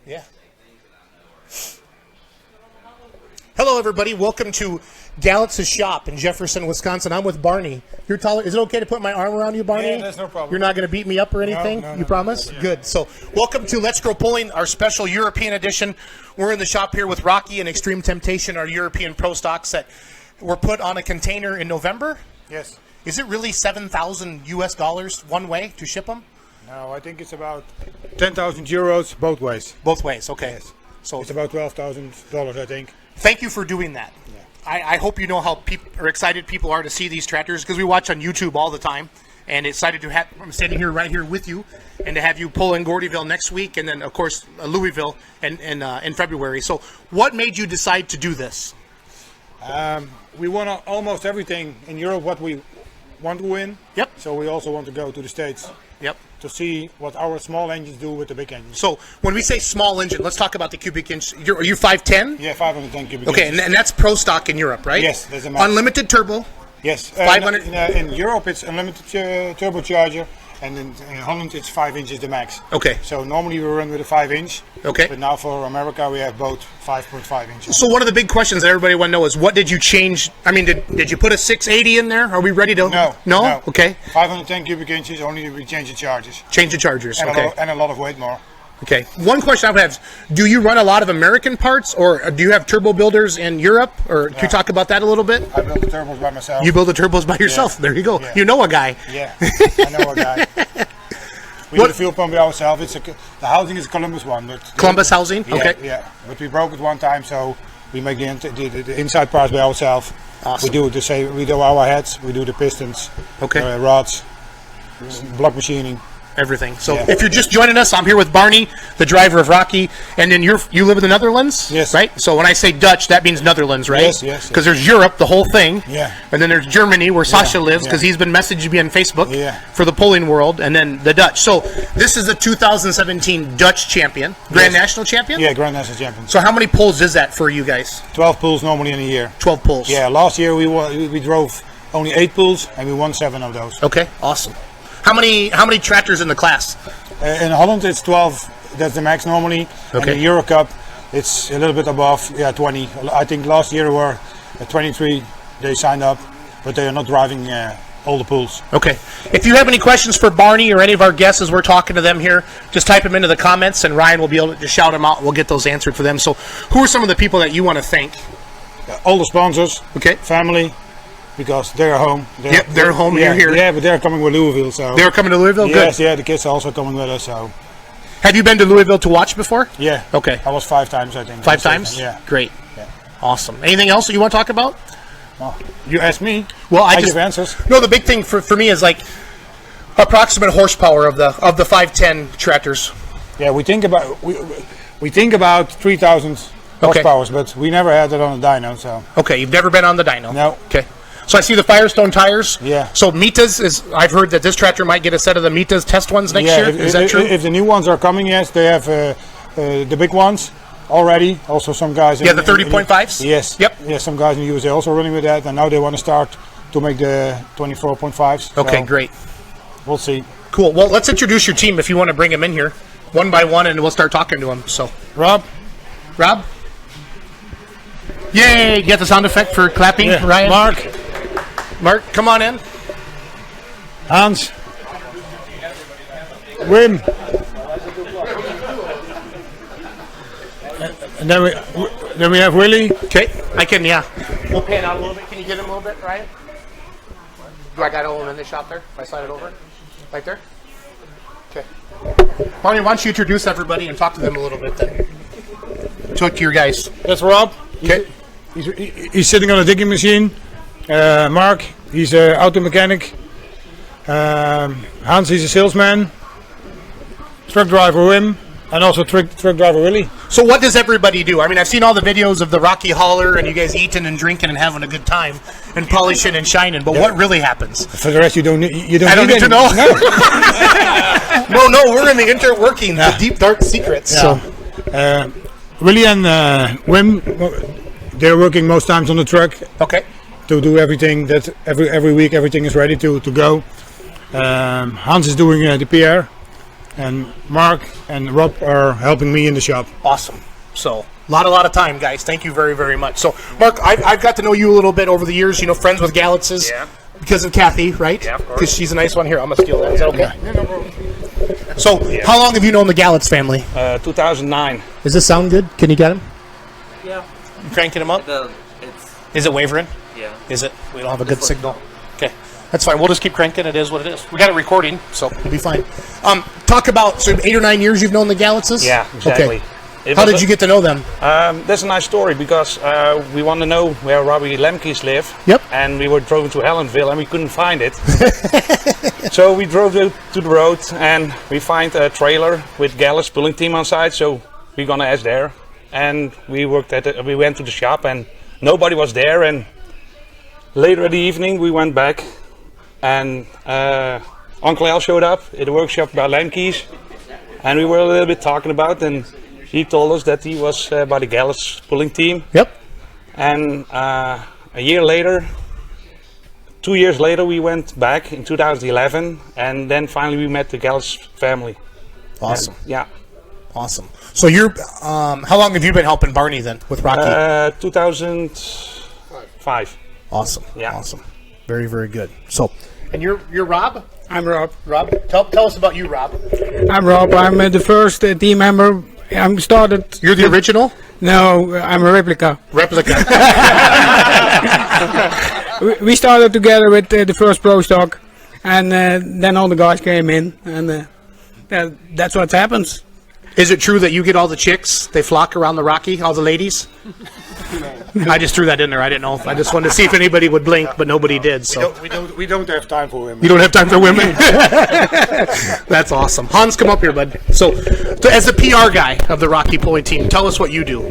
Yeah. Hello, everybody. Welcome to Gallutz's shop in Jefferson, Wisconsin. I'm with Barney. You're taller. Is it okay to put my arm around you, Barney? Yeah, that's no problem. You're not going to beat me up or anything? No, you promise? Yeah. Good. So, welcome to Let's Grow Pulling, our special European edition. We're in the shop here with Rocky and Xtreme Temptation, our European pro stocks that were put on a container in November. Yes. Is it really $7,000 US one way to ship them? No, I think it's about 10,000 euros both ways. Both ways, okay. Yes. So it's about $12,000, I think. Thank you for doing that. Yeah. I hope you know how excited people are to see these tractors, because we watch on YouTube all the time, and excited to have. I'm standing here right here with you, and to have you pull in Gordyville next week, and then of course Louisville in February. So, what made you decide to do this? We won almost everything in Europe what we want to win. Yep. So we also want to go to the States. Yep. To see what our small engines do with the big engines. So when we say small engine, let's talk about the cubic inch. Are you 510? Yeah, 510 cubic Okay, inches. and that's pro stock in Europe, right? Yes, there's a max. Unlimited turbo. Yes. 500. In Europe it's unlimited turbocharger, and in Holland it's 5 inches the max. Okay. So normally we run with a 5-inch. Okay. But now for America we have both 5.5 inches. So one of the big questions that everybody want to know is, what did you change? I mean, did you put a 680 in there? Are we ready to? No? Okay. 510 cubic inches, only we change the charges. Change the chargers, And okay. and a lot of weight more. Okay. One question I would have is, do you run a lot of American parts, or do you have turbo builders in Europe? Or can you talk about that a little bit? I build the turbos by myself. You build the turbos by yourself. Yeah. There you go. Yeah. You know a guy. Yeah, I know a guy. We do the fuel pump by ourselves. The housing is a Columbus one. But Columbus housing? Yeah, Okay. Yeah, but we broke it one time, so we make the inside parts by ourselves. Awesome. We do the same. We do our heads. We do the pistons. Okay. Rods. Block machining. Everything. So Yeah. if you're just joining us, I'm here with Barney, the driver of Rocky, and then you live in the Netherlands? Yes. Right? So when I say Dutch, that means Netherlands, right? Yes. Because there's Europe, the whole thing. Yeah. And then there's Germany, where Sasha lives, because yeah. he's been messaging me on Facebook Yeah. for the pulling world, and then the Dutch. So this is the 2017 Dutch champion, Grand Yes. National champion? Yeah, Grand National Champion. So how many pulls is that for you guys? 12 pulls normally in a year. 12 pulls. Yeah, last year we drove only 8 pulls and we won 7 of those. Okay, awesome. How many tractors in the class? In Holland it's 12, that's the max normally. Okay. And in Euro Cup it's a little bit above, 20. I think last year were 23 they signed up, but they are not driving all the pools. Okay. If you have any questions for Barney or any of our guests as we're talking to them here, just type them into the comments and Ryan will be able to just shout them out and we'll get those answered for them. So who are some of the people that you want to thank? All the sponsors, Okay. family, because they're home. They're home, Yeah, you're here. Yeah, but they're coming with Louisville. So They're coming to Louisville? yes, Good. yeah, the kids are also coming with us. So Have you been to Louisville to watch before? yeah, Okay. I was 5 times I think. 5 times? Yeah. Great. Yeah. Awesome. Anything else that you want to talk about? Well, you asked me. Well, I give answers. No, the big thing for me is like approximate horsepower of the 510 tractors. Yeah, we think about 3,000 Okay. horsepower, but we never had it on a dyno. So Okay, you've never been on the dyno? no. Okay. So I see the Firestone tires. Yeah. So Mitas is. I've heard that this tractor might get a set of the Mitas test ones next year. Is that true? If the new ones are coming, yes, they have the big ones already. Also, some guys. Yeah, the 30.5s? Yes. Yep. Yeah, some guys in the USA also running with that, and now they want to start to make the 24.5s. Okay, so great. We'll see. Cool. Well, let's introduce your team if you want to bring them in here, one by one, and we'll start talking to them. So, Rob. Yay! You got the sound effect for clapping, Yeah. Ryan? Mark, come on in. Hans, Wim, and then we have Willie. Okay, I can. Yeah. We'll pan out a little bit. Can you get him a little bit, Ryan? Do I got all of them in the shop there? If I slide it over, right there. Okay. Barney, why don't you introduce everybody and talk to them a little bit then? Talk to your guys. That's Rob. Okay. He's sitting on a digging machine. Mark, he's an auto mechanic. Hans, he's a salesman. Truck driver Wim, and also truck driver Willie. So what does everybody do? I mean, I've seen all the videos of the Rocky Hauler and you guys eating and drinking and having a good time and polishing and shining, but what really happens? For the rest, you don't need I don't need to know. No. No, we're in the interworkings, the deep dark secrets. Yeah. So Willie and Wim, they're working most times on the truck okay. to do everything. That every week everything is ready to go. Hans is doing the PR, and Mark and Rob are helping me in the shop. Awesome. So a lot of time, guys. Thank you very, very much. So, Mark, I've got to know you a little bit over the years. You know, friends with Galitz's. Yeah. Because of Kathy, right? Yeah, of course. Because she's a nice one. Here, I'm going to steal that. Is that okay? Yeah, no problem. So, how long have you known the Galitz family? 2009. Does this sound good? Can you get him? Yeah. You cranking him up? Is it wavering? Yeah. Is it? We don't have a good signal. Okay. That's fine. We'll just keep cranking. It is what it is. We got it recording, so we'll be fine. Talk about, so 8 or 9 years you've known the Galitz's? Yeah, exactly. Okay. How did you get to know them? That's a nice story because we want to know where Robbie Lemke's live. Yep. And we were driving to Hollandville and we couldn't find it. So we drove to the road and we find a trailer with Galitz pulling team on site. So we're gonna ask there. And we went to the shop and nobody was there. And later in the evening we went back and Uncle Al showed up at the workshop by Lemke's. And we were a little bit talking about and he told us that he was by the Galitz pulling team. Yep. And a year later, 2 years later, we went back in 2011, and then finally we met the Galitz family. Awesome. And, yeah. Awesome. So you're, how long have you been helping Barney then with Rocky? 2005. Awesome. Yeah. Awesome. Very, very good. So, and you're Rob? I'm Rob. Rob, tell us about you, Rob. I'm Rob. I'm the first team member. I'm started. You're the original? No, I'm a replica. Replica. We started together with the first pro stock, and then all the guys came in, and that's what happens. Is it true that you get all the chicks? They flock around the Rocky, all the ladies? I just threw that in there. I didn't know. I just wanted to see if anybody would blink, but nobody did. So We don't have time for women. you don't have time for women. That's awesome. Hans, come up here, bud. So as the PR guy of the Rocky pulling team, tell us what you do.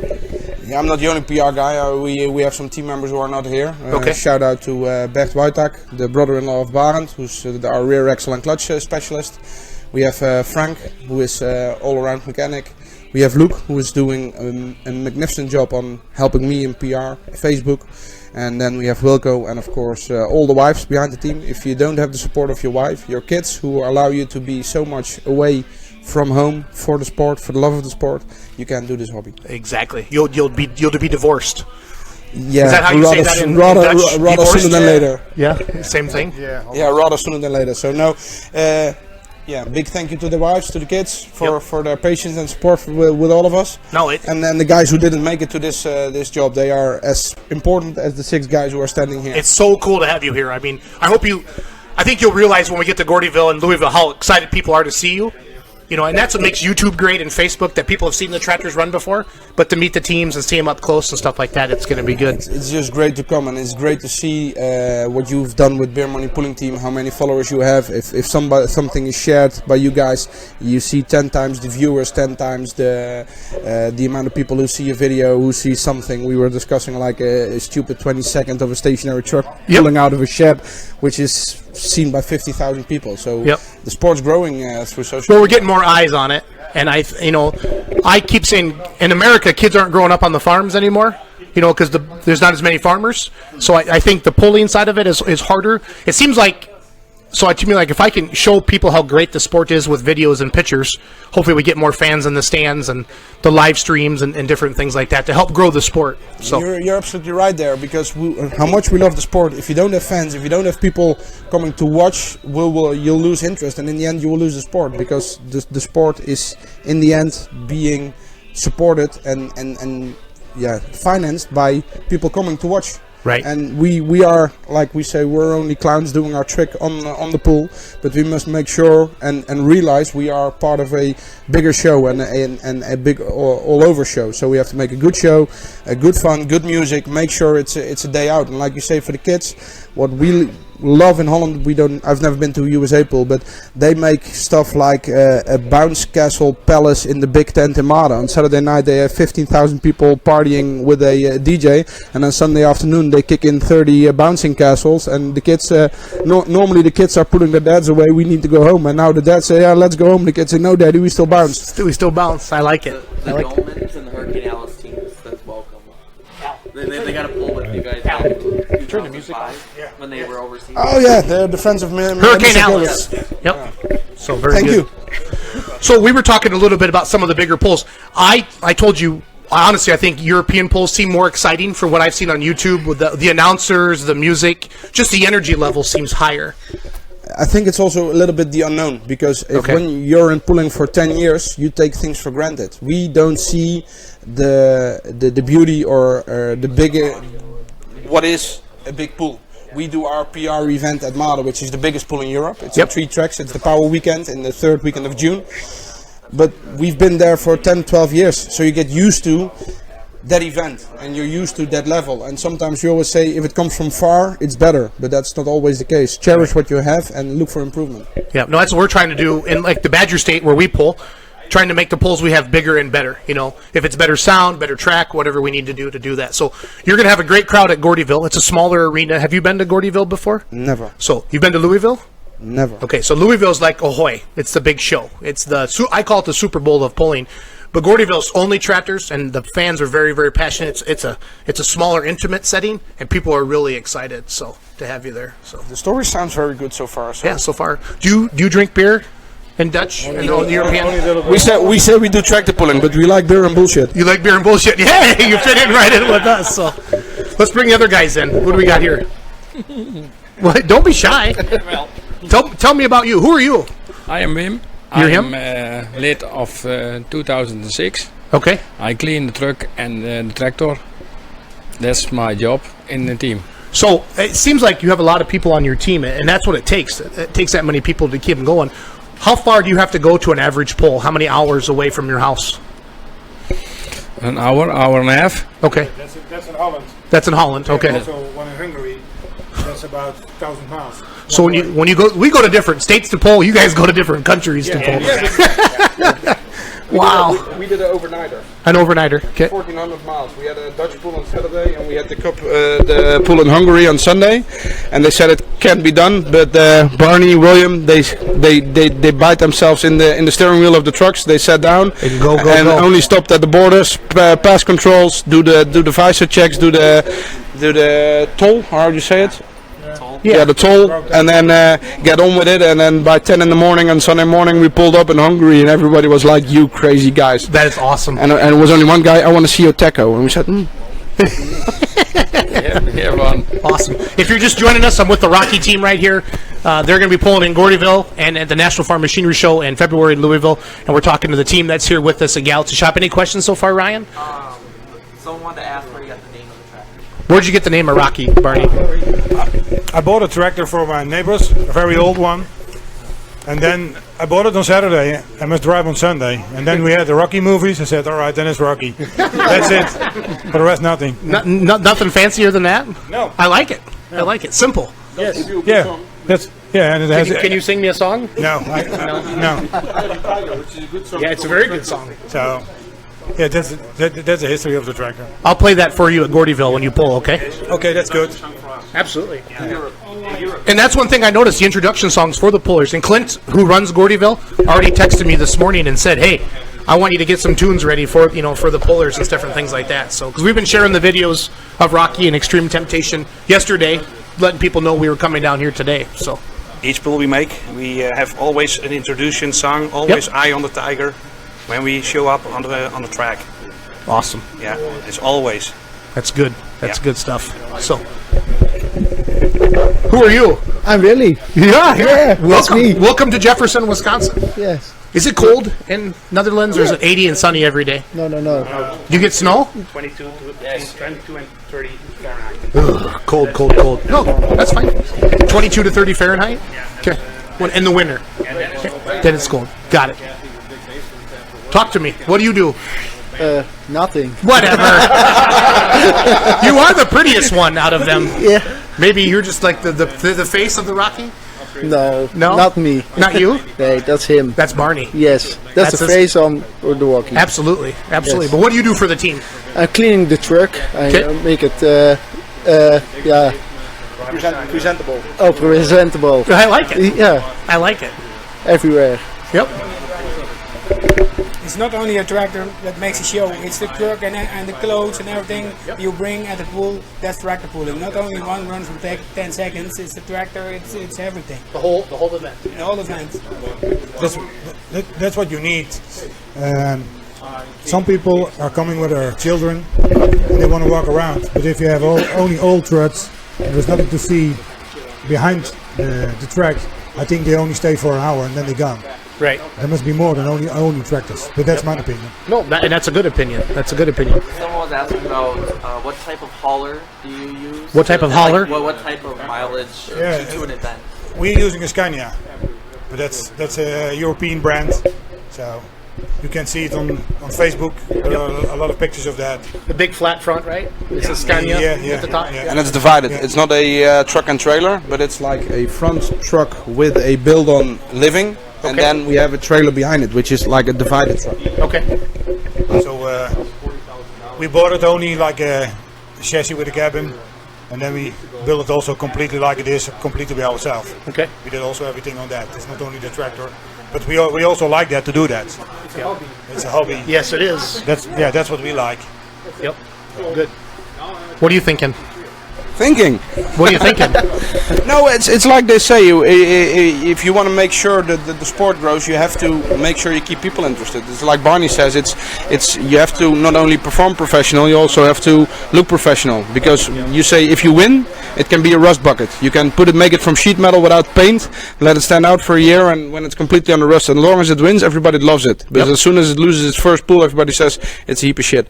Yeah, I'm not the only PR guy. We have some team members who are not here. Okay. Shout out to Bert Wojtak, the brother-in-law of Barend, who's our rear axle and clutch specialist. We have Frank, who is all-around mechanic. We have Luke, who is doing a magnificent job on helping me in PR, Facebook. And then we have Wilco and of course all the wives behind the team. If you don't have the support of your wife, your kids who allow you to be so much away from home for the sport, for the love of the sport, you can't do this hobby. Exactly. You'll be divorced. Yeah, Is that how you say that in rather Dutch? sooner than later. Yeah. Same thing. Yeah, rather sooner than later. So no, big thank you to the wives, to the kids for their patience and support with all of us. No, and then the guys who didn't make it to this job, they are as important as the 6 guys who are standing here. It's so cool to have you here. I mean, I think you'll realize when we get to Gordyville and Lousville how excited people are to see you. You know, and that's what makes YouTube great and Facebook, that people have seen the tractors run before, but to meet the teams and see them up close and stuff like that, it's going to be good. It's just great to come, and it's great to see what you've done with Beer Money Pulling Team, how many followers you have. If something is shared by you guys, you see 10 times the viewers, 10 times the amount of people who see a video, who see something. We were discussing like a stupid 20 seconds of a stationary truck pulling out of a shed, which is seen by 50,000 people. So the sport's growing through social media. Well, we're getting more eyes on it, and I keep saying in America kids aren't growing up on the farms anymore, because there's not as many farmers. So I think the pulling side of it is harder. It seems like, so to me, like if I can show people how great the sport is with videos and pictures, hopefully we get more fans in the stands and the live streams and different things like that to help grow the sport. So you're absolutely right there, because how much we love the sport. If you don't have fans, if you don't have people coming to watch, you'll lose interest, and in the end you will lose the sport, because the sport is in the end being supported and financed by people coming to watch. Right. And we are, like we say, we're only clowns doing our trick on the pool, but we must make sure and realize we are part of a bigger show and a big all over show. So we have to make a good show, a good fun, good music, make sure it's a day out. And like you say, for the kids, what we love in Holland, I've never been to a USA pool, but they make stuff like a bounce castle palace in the big tent in Mara. On Saturday night they have 15,000 people partying with a DJ, and on Sunday afternoon they kick in 30 bouncing castles, and the kids normally the kids are putting their dads away, we need to go home, and now the dads say, yeah, let's go home. The kids say, no daddy, we still bounce. We still bounce. I like it. The Dolmens and the Hurricane Alice teams, that's welcome. They got a pull with you guys. Turn the music on. When they were overseas. Oh yeah, they're the friends of me. Hurricane Alice. Yep. So very Thank good. you. So we were talking a little bit about some of the bigger pulls. I told you, honestly, I think European pulls seem more exciting from what I've seen on YouTube with the announcers, the music, just the energy level seems higher. I think it's also a little bit the unknown, because when you're in pulling for 10 years, you take things for granted. We don't see the beauty or the bigger, what is a big pull. We do our PR event at Maden, which is the biggest pull in Europe. It's on 3 tracks. It's the Power Weekend in the 3rd weekend of June. But we've been there for 10, 12 years, so you get used to that event and you're used to that level. And sometimes you always say if it comes from far, it's better, but that's not always the case. Cherish what you have and look for improvement. Yeah, no, that's what we're trying to do in like the Badger State where we pull, trying to make the pulls we have bigger and better. You know, if it's better sound, better track, whatever we need to do that. So you're going to have a great crowd at Gordyville. It's a smaller arena. Have you been to Gordyville before? Never. So you've been to Louisville? Never. Okay, so Louisville's like Ahoy. It's the big show. It's I call it the Super Bowl of pulling. But Gordyville's only tractors, and the fans are very, very passionate. It's a smaller, intimate setting, and people are really excited. So to have you there. So the story sounds very good so far. So. Yeah, so far. Do you drink beer in Dutch and European? We say we do tractor pulling, but we like beer and bullshit. You like beer and bullshit? Yeah, you fit in right in with us. So let's bring the other guys in. What do we got here? What? Don't be shy. Tell me about you. Who are you? I am Wim. You're I'm late of 2006. Okay. I clean the truck and the tractor. That's my job in the team. So it seems like you have a lot of people on your team, and that's what it takes. It takes that many people to keep them going. How far do you have to go to an average pull? How many hours away from your house? An hour and a half. Okay. That's in Holland. That's in Holland. Okay. Also, one in Hungary. That's about 1,000 miles. So when you go, we go to different states to pull. You guys go to different countries to pull. Wow. We did an overnighter. An overnighter. Okay. 1,400 miles. We had a Dutch pool on Saturday, and we had the pool in Hungary on Sunday. And they said it can't be done, but Barney, William, they bite themselves in the steering wheel of the trucks. They sat down and go. Only stopped at the borders, pass controls, do the visor checks, do the toll. How do you say it? Yeah, the toll, and then get on with it. And then by 10 in the morning on Sunday morning, we pulled up in Hungary, and everybody was like, "You crazy guys!" That is awesome. And it was only one guy. I want to see your taco, and we said, Yeah, Ron. Awesome. If you're just joining us, I'm with the Rocky team right here. They're going to be pulling in Gordyville and at the National Farm Machinery Show in February in Louisville, and we're talking to the team that's here with us at Galaxy Shop. Any questions so far, Ryan? Someone wanted to ask where you got the name of the tractor. Where'd you get the name of Rocky, Barney? I bought a tractor for my neighbors, a very old one. And then I bought it on Saturday. I must drive on Sunday. And then we had the Rocky movies. I said, all right, then it's Rocky. That's it. For the rest, nothing. Nothing fancier than that? No. I like it. No. I like it. Simple. Yes. Yeah. And it has. Can you sing me a song? No. No. Yeah, it's a very good song. So, yeah, that's the history of the tractor. I'll play that for you at Gordyville when you pull, okay? Okay, that's good. Absolutely. And that's one thing I noticed, the introduction songs for the pullers. And Clint, who runs Gordyville, already texted me this morning and said, hey, I want you to get some tunes ready for the pullers and different things like that. So, because we've been sharing the videos of Rocky and Xtreme Temptation yesterday, letting people know we were coming down here today. So Each pull we make, we have always an introduction song, always Eye on the Tiger, when we show up on the track. Awesome. Yeah, it's always. That's good. That's good stuff. So, who are you? I'm Willie. Yeah. Welcome. me. Welcome to Jefferson, Wisconsin. Yes. Is it cold in Netherlands, or is it 80 and sunny every day? No. Do you get snow? 22 and 30 Fahrenheit. Ugh, cold. No, that's fine. 22 to 30 Fahrenheit? Okay. In the winter? Then it's cold. Got it. Talk to me. What do you do? Nothing. Whatever. You are the prettiest one out of them. Yeah. Maybe you're just like the face of the Rocky? No, No? not me. Not you? Nee, that's him. That's Barney. Yes, that's the his- face on the walkie. Absolutely. Yes. But what do you do for the team? I'm cleaning the truck. I Okay. make it, presentable. presentable. I like it. Yeah, I like it. everywhere. Yep. It's not only a tractor that makes a show, it's the truck and the clothes and everything you bring at the pool, that's tractor pooling. Not only one run from 10 seconds, it's the tractor, it's everything. The whole event. All events. that's what you need. Some people are coming with their children and they want to walk around. But if you have only old trucks and there's nothing to see behind the track, I think they only stay for an hour and then they're gone. Right. There must be more than only tractors. But that's my opinion. No, and that's a good opinion. That's a good opinion. Someone was asking about what type of hauler do you use? What type of hauler? What type of mileage to an event? We're using a Scania, but that's a European brand. So you can see it on Facebook. There are a lot of pictures of that. The big flat front, right? It's a Scania at the top. And it's divided. It's not a truck and trailer, but it's like a front truck with a build-on living, and then we have a trailer behind it, which is like a divided truck. Okay. So we bought it only like a chassis with a cabin, and then we built it also completely like it is, completely by ourselves. Okay. We did also everything on that. It's not only the tractor, but we also like that to do that. It's a hobby. Yes, it is. That's what we like. Yep. Good. What are you thinking? Thinking. What are you thinking? No, it's like they say. If you want to make sure that the sport grows, you have to make sure you keep people interested. It's like Barney says. It's you have to not only perform professional, you also have to look professional. Because you say if you win, it can be a rust bucket. You can make it from sheet metal without paint, let it stand out for a year, and when it's completely under rust, as long as it wins, everybody loves it. But as soon as it loses its first pull, everybody says it's a heap of shit.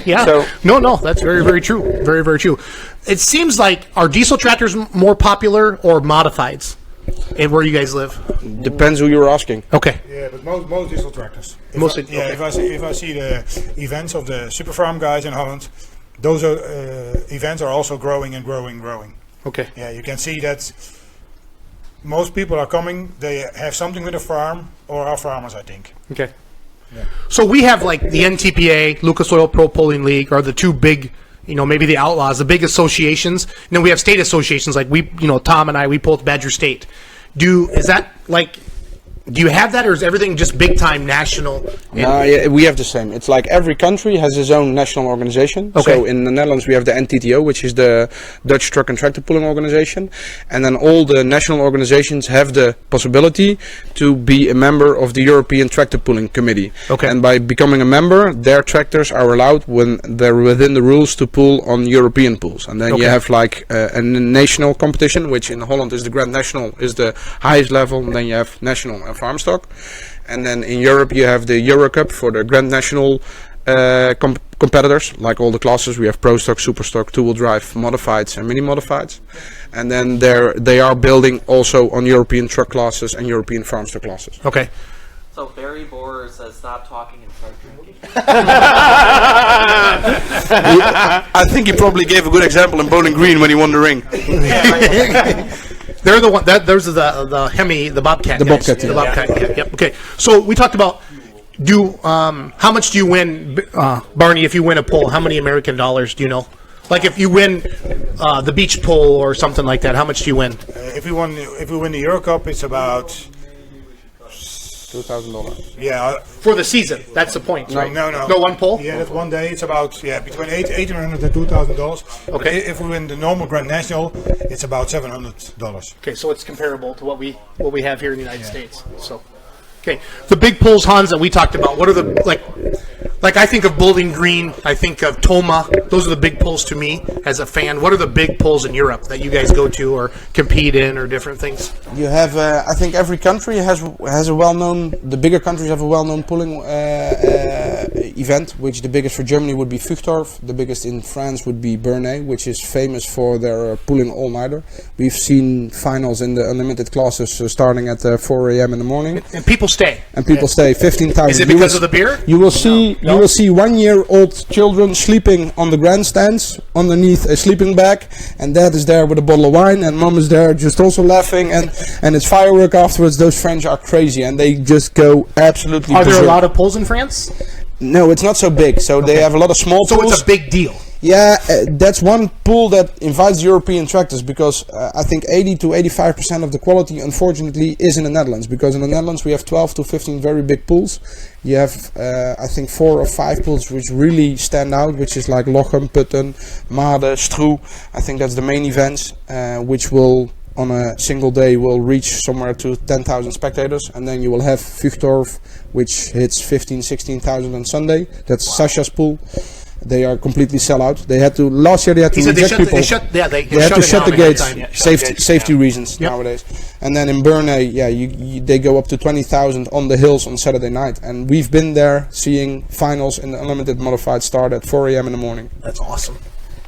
Yeah. So, no, that's very, very true. Very, very true. It seems like, are diesel tractors more popular or modifieds? And where you guys live? Depends who you're asking. Okay. Yeah, but most diesel tractors. Mostly. If I see the events of the super farm guys in Holland, those events are also growing and growing. Okay. Yeah, you can see that most people are coming. They have something with a farm or are farmers, I think. Okay. Yeah. So we have like the NTPA, Lucas Oil Pro Pulling League, are the two big, maybe the Outlaws, the big associations. And then we have state associations like Tom and I, we pull at Badger State. Do you have that, or is everything just big time national? Yeah, we have the same. It's like every country has its own national organization. Okay. So in the Netherlands we have the NTTO, which is the Dutch Truck and Tractor Pulling Organization, and then all the national organizations have the possibility to be a member of the European Tractor Pulling Committee. Okay. And by becoming a member, their tractors are allowed, when they're within the rules, to pull on European pools. And then you have like a national competition, which in Holland is the Grand National, is the highest level, and then you have national and farm stock, and then in Europe you have the Euro Cup for the Grand National competitors, like all the classes. We have Pro Stock, Super Stock, two-wheel drive, modifieds and mini modifieds, and then they are building also on European truck classes and European farm stock classes. Okay. So Barry Borer says stop talking and start drinking. I think he probably gave a good example in Bowling Green when he won the ring. They're the one. Those are the Hemi, the Bobcat. The guys. Bobcat, The Bobcat. Yeah. Yep. Okay. So we talked about how much do you win, Barney? If you win a pull, how many American dollars do you know? Like if you win the beach pull or something like that, how much do you win? If we win the Euro Cup, it's about $2,000. Yeah. For the season, that's the point, right? No. No one pull. Yeah, that's one day. It's about between $1,800 and $2,000. Okay. If we win the normal Grand National, it's about $700. Okay, so it's comparable to what we have here in the United States. So, okay, the big pulls, Hans, that we talked about. What are the like? I think of Bowling Green. I think of Toma. Those are the big pulls to me as a fan. What are the big pulls in Europe that you guys go to or compete in or different things? You have, I think every country has a well-known. The bigger countries have a well-known pulling event. Which the biggest for Germany would be Vughtorf. The biggest in France would be Bernay, which is famous for their pulling all-nighter. We've seen finals in the unlimited classes starting at 4 a.m. in the morning. And people stay. And people stay 15 times. Is it because of the beer? You will see. No. You will see 1-year-old children sleeping on the grandstands underneath a sleeping bag, and dad is there with a bottle of wine, and mom is there just also laughing, and it's firework afterwards. Those French are crazy, and they just go absolutely. Are there a lot of pulls in France? No, it's not so big. So they have a lot of small pulls. So it's a big deal. Yeah, that's one pool that invites European tractors, because I think 80 to 85% of the quality, unfortunately, is in the Netherlands. Because in the Netherlands we have 12 to 15 very big pools. You have, I think, 4 or 5 pools which really stand out, which is like Lochem, Putten, Made, Stroe. I think that's the main events, which will on a single day will reach somewhere to 10,000 spectators, and then you will have Vughtorf, which hits 16,000 on Sunday. That's Sasha's pool. They are completely sell out. Last year they had to reject people. They had to shut the gates, safety reasons nowadays. And then in Burnay, they go up to 20,000 on the hills on Saturday night. And we've been there seeing finals in the unlimited modified start at 4 a.m. in the morning. That's awesome.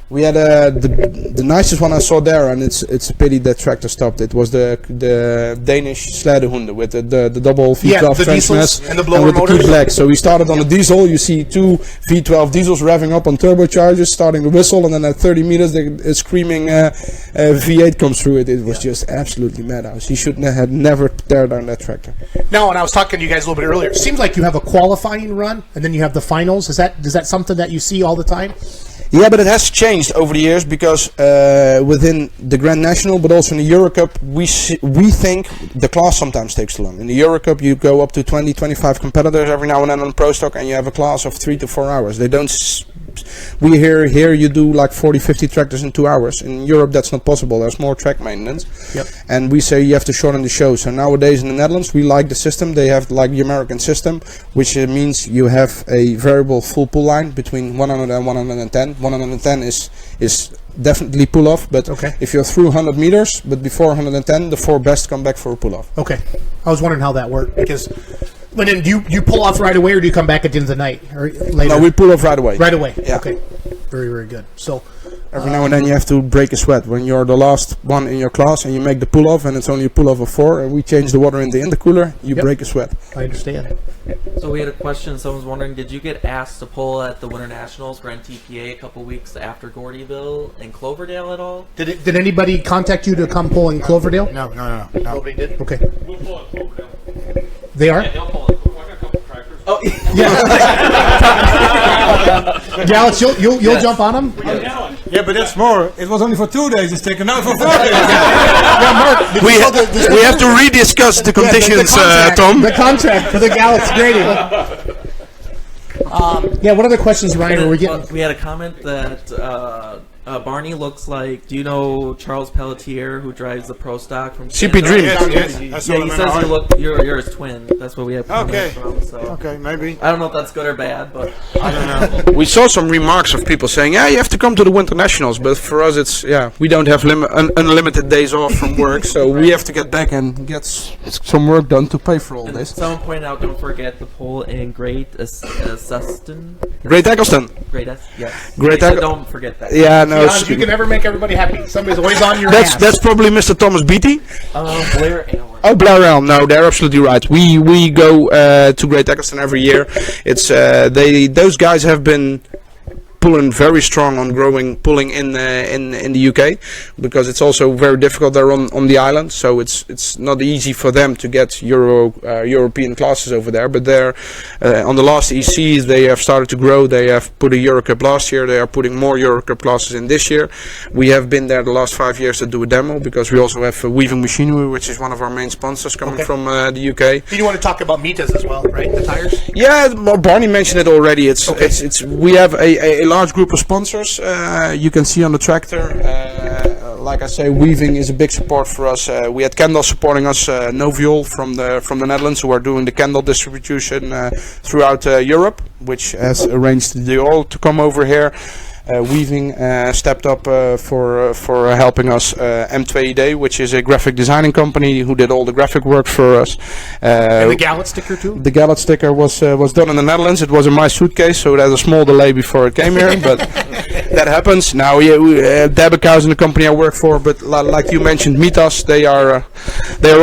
We had the nicest one I saw there, and it's a pity that tractor stopped. It was the Danish Sledehunde with the double V12 transmitters and the blower with motors. the key black. So we started on the diesel. You see 2 V12 diesels revving up on turbochargers, starting the whistle, and then at 30 meters, the screaming V8 comes through it. It was just absolutely madhouse. He should have never tear down that tractor. Now, and I was talking to you guys a little bit earlier. It seems like you have a qualifying run, and then you have the finals. Is that something that you see all the time? Yeah, but it has changed over the years because within the Grand National, but also in the Euro Cup, we think the class sometimes takes too long. In the Euro Cup, you go up to 20, 25 competitors every now and then on Pro Stock, and you have a class of 3 to 4 hours. They don't. We here you do like 40, 50 tractors in 2 hours. In Europe, that's not possible. There's more track maintenance. Yep. And we say you have to shorten the show. So nowadays in the Netherlands, we like the system. They have like the American system, which means you have a variable full pull line between 100 and 110. 110 is definitely pull off, but if you're through 100 meters, but before 110, the 4 best come back for a pull off. Okay. I was wondering how that worked because. But then do you pull off right away, or do you come back at the end of the night or later? No, we pull off right away. Right away. Yeah. Okay. Very, very good. So every now and then you have to break a sweat when you're the last one in your class and you make the pull off, and it's only a pull off of 4, and we change the water in the intercooler. You break a sweat. I understand. So we had a question. Someone's wondering, did you get asked to pull at the Winter Nationals for NTPA a couple weeks after Gordyville and Cloverdale at all? Did anybody contact you to come pull in Cloverdale? No. Nobody did. Okay. We'll pull at Cloverdale. They are. Yeah, they'll pull it. I got a couple tractors. Oh, Gallets, you'll jump on them. Yeah, but that's more. It was only for 2 days. It's taken out for 4 days. We have to rediscuss the conditions, Tom. The contract for the Gallets grading. What other questions, Ryan, were we getting? We had a comment that Barney looks like. Do you know Charles Pelletier, who drives the Pro Stock from CP Dream? Yes. Yeah, he says you're his twin. That's what we have. Okay. From, so. Okay, maybe. I don't know if that's good or bad, but I don't know. We saw some remarks of people saying, "Yeah, you have to come to the Winter Nationals," but for us, it's we don't have unlimited days off from work, so we have to get back and get some work done to pay for all and this. someone pointed out, don't forget the poll in Great Eccleston. Great Eccleston. Yes. Great So don't forget that. Yeah, no. Jan, you can never make everybody happy. Somebody's always on your That's ass. that's probably Mr. Thomas Beatty. Blair Allen. Oh, Blair Elm. No, they're absolutely right. We go to Great Eccleston every year. It's those guys have been pulling very strong on pulling in the UK, because it's also very difficult there on the island. So it's not easy for them to get European classes over there. But they're on the last ECs they have started to grow. They have put a Euro Cup last year. They are putting more Euro Cup classes in this year. We have been there the last 5 years to do a demo, because we also have Weaving Machinery, which is one of our main sponsors coming from the UK. You want to talk about Mitas as well, right? The tires. Yeah, well, Barney mentioned it already. It's we have a large group of sponsors. You can see on the tractor. Like I say, Weaving is a big support for us. We had Kendall supporting us, Noviol from the Netherlands, who are doing the Kendall distribution throughout Europe, which has arranged the all to come over here. Weaving stepped up for helping us. M2ID, which is a graphic designing company who did all the graphic work for us. And the Gallet sticker too? The Gallet sticker was done in the Netherlands. It was in my suitcase, so there's a small delay before it came here, but that happens. Now, Debekhuis in the company I work for, but like you mentioned, Mitas, they are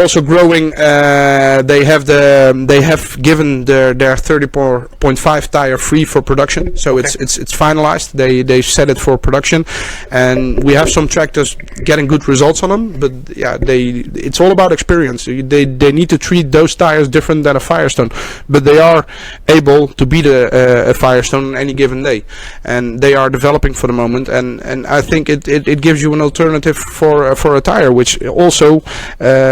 also growing. They have given their 30.5 tire free for production, so it's finalized. They set it for production, and we have some tractors getting good results on them. But yeah, it's all about experience. They need to treat those tires different than a Firestone, but they are able to beat a Firestone on any given day, and they are developing stopping for the moment, and I think it gives you an alternative for a tire, which also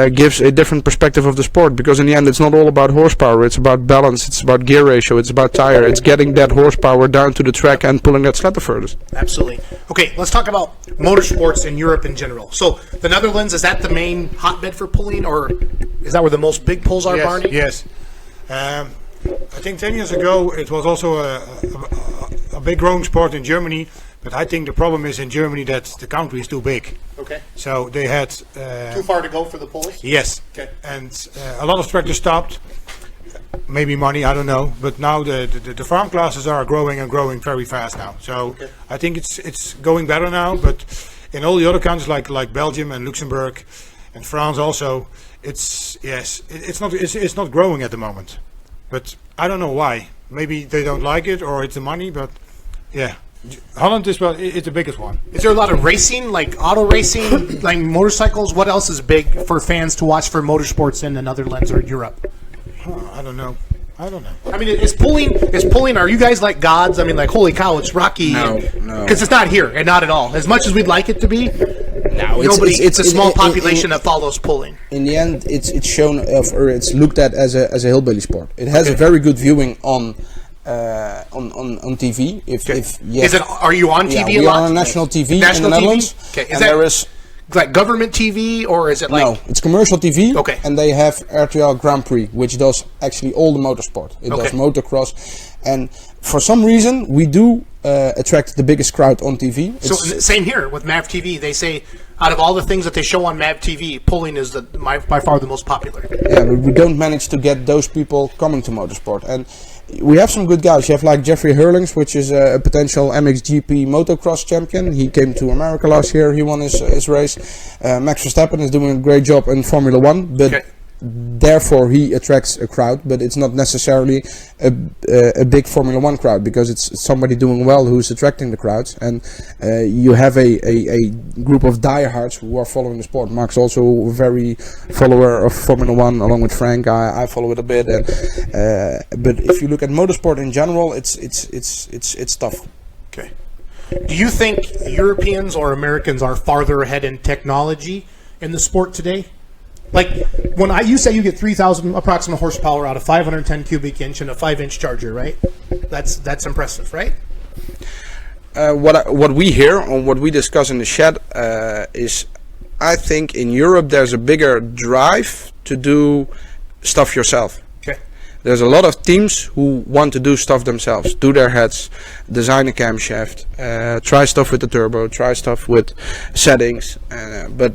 gives a different perspective of the sport, because in the end it's not all about horsepower, it's about balance, it's about gear ratio, it's about tire, it's getting that horsepower down to the track and pulling that sled the furthest. Absolutely. Okay, let's talk about motorsports in Europe in general. So the Netherlands, is that the main hotbed for pulling, or is that where the most big pulls are, Barney? Yes. I think 10 years ago it was also a big growing sport in Germany, but I think the problem is in Germany that the country is too big. Okay. So they had... Too far to go for the pullers? Yes. Okay. And a lot of tractors stopped. Maybe money, I don't know. But now the farm classes are growing and growing very fast now. So I think it's going better now. But in all the other countries like Belgium and Luxembourg and France also, it's not growing at the moment. But I don't know why. Maybe they don't like it, or it's the money. But yeah, Holland is it's the biggest one. Is there a lot of racing, like auto racing, like motorcycles? What else is big for fans to watch for motorsports in the Netherlands or Europe? I don't know. I mean, is pulling? Are you guys like gods? I mean, like, holy cow, it's Rocky. No. Because it's not here, and not at all. As much as we'd like it to be, it's a small population that follows pulling. In the end, it's shown or it's looked at as a hillbilly sport. It has a very good viewing on TV. Are you on TV? Yeah, we are on national TV in the Netherlands. Okay, there is like government TV, or is it like... No, it's commercial TV. Okay. And they have RTL Grand Prix, which does actually all the motorsport. It does motocross, and for some reason we do attract the biggest crowd on TV. So same here with MAV TV. They say out of all the things that they show on MAV TV, pulling is by far the most popular. Yeah, but we don't manage to get those people coming to motorsport, and we have some good guys. You have like Jeffrey Hurlings, which is a potential MXGP motocross champion. He came to America last year. He won his race. Max Verstappen is doing a great job in Formula 1, but therefore he attracts a crowd. But it's not necessarily a big Formula 1 crowd, because it's somebody doing well who's attracting the crowds. And you have a group of diehards who are following the sport. Mark's also a very follower of Formula 1, along with Frank. I follow it a bit. But if you look at motorsport in general, it's tough. Okay. Do you think Europeans or Americans are farther ahead in technology in the sport today? Like, when you say you get 3,000 approximate horsepower out of 510 cubic inch and a 5-inch charger, right? That's impressive, right? What we hear and what we discuss in the shed is, I think in Europe there's a bigger drive to do stuff yourself. Okay. There's a lot of teams who want to do stuff themselves, do their heads, design a camshaft, try stuff with the turbo, try stuff with settings, but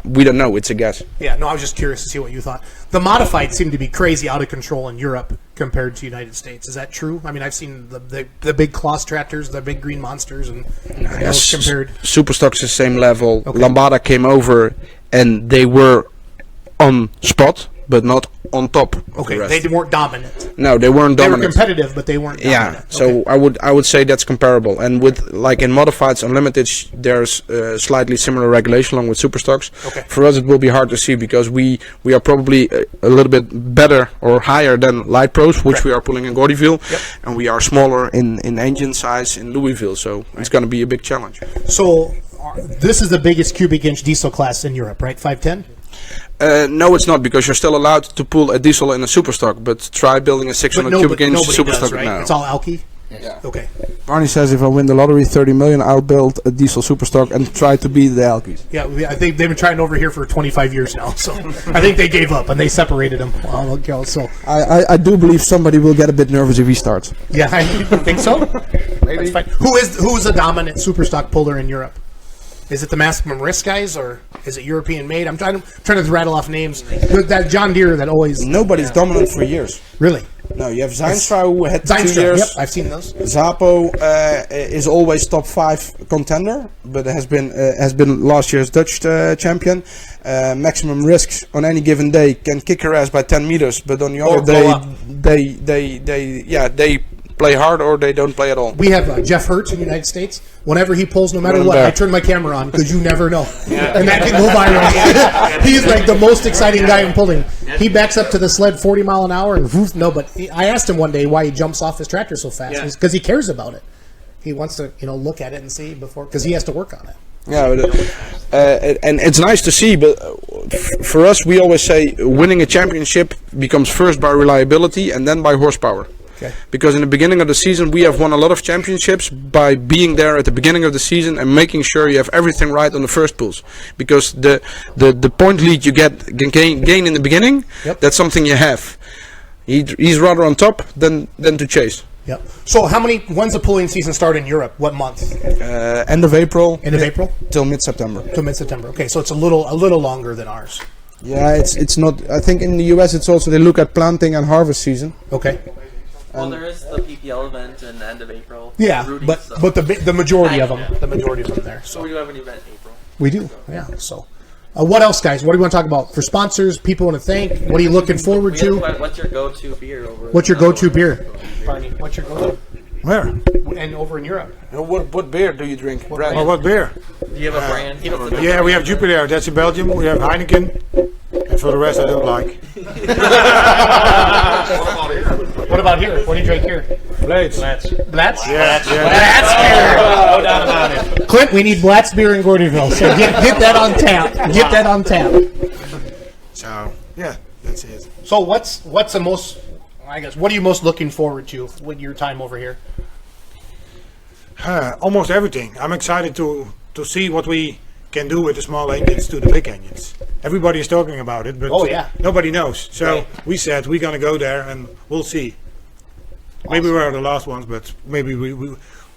we don't know. It's a guess. Yeah, no, I was just curious to see what you thought. The modified seem to be crazy out of control in Europe compared to United States. Is that true? I mean, I've seen the big Kloss tractors, the big green monsters, and those compared. Superstock's the same level. Okay. Lambada came over, and they were on spot, but not on top. Okay, they weren't dominant. No, they weren't dominant. They were competitive, but they weren't dominant. Yeah, so okay. I would say that's comparable. And with, like in modifieds unlimited, there's slightly similar regulation along with superstocks. Okay. For us, it will be hard to see, because we are probably a little bit better or higher than light pros, which we are pulling in Gordyville, and we are smaller in engine size in Louisville. So it's going to be a big challenge. So this is the biggest cubic inch diesel class in Europe, right? 510. No, it's not, because you're still allowed to pull a diesel in a superstock, but try building a 600 cubic inch superstock. Does, right? No. It's all alky? Yeah. Okay. Barney says if I win the lottery 30 million, I'll build a diesel superstock and try to beat the Alkies. Yeah, I think they've been trying over here for 25 years now, so I think they gave up and they separated them. So I do believe somebody will get a bit nervous if he starts. Yeah, I think so. Maybe. That's fine. Who is the dominant superstock puller in Europe? Is it the Maximum Risk guys, or is it European made? I'm trying to rattle off names. That John Deere that always... Nobody's dominant for years. Really? No, you have Zijnstra who had 2 years. Yep, I've seen those. Zapo is always top 5 contender, but has been last year's Dutch champion. Maximum Risks on any given day can kick her ass by 10 meters, but on the other day they play hard or they don't play at all. We have Jeff Hertz in the United States. Whenever he pulls, no matter what, I turn my camera on because you never know. And that can go viral. He's like the most exciting guy in pulling. He backs up to the sled 40 mile an hour and woof, no, but I asked him one day why he jumps off his tractor so fast. It's because he cares about it. He wants to, look at it and see before, because he has to work on it. Yeah, and it's nice to see, but for us, we always say winning a championship becomes first by reliability and then by horsepower. Okay. Because in the beginning of the season, we have won a lot of championships by being there at the beginning of the season and making sure you have everything right on the first pulls. Because the point lead you gain in the beginning, Yep. that's something you have. He's rather on top than to chase. Yep. So when's the pulling season start in Europe? What month? End of April. End of April? Till mid-September. Till mid-September. Okay, so it's a little longer than ours. Yeah, it's not. I think in the US it's also they look at planting and harvest season. Okay. Well, there is the PPL event in the end of April. Yeah, Rudy, but so. the majority of them, Yeah. there. So So we do have an event in April. we do. Yeah. So, what else, guys? What do you want to talk about for sponsors? People want to thank. What are you looking forward to? What's your go-to beer over? What's your go-to beer, Barney? What's your go-to? Where? And over in Europe. What beer do you drink? Brad? Oh, what beer? Do you have a brand? Yeah, we have Jupiler. That's in Belgium. We have Heineken. And for the rest, I don't like. What about here? What do you drink here? Blades. Blatz? Yeah. Blatz beer. No doubt about it. Clint, we need Blatz beer in Gordyville. So get that on tap. Get that on tap. So, yeah, that's it. So what's the most? I guess what are you most looking forward to with your time over here? Almost everything. I'm excited to see what we can do with the small engines to the big engines. Everybody is talking about it, but Oh, yeah. nobody knows. So Right. we said we're going to go there and we'll see. Maybe we're the last ones, but maybe we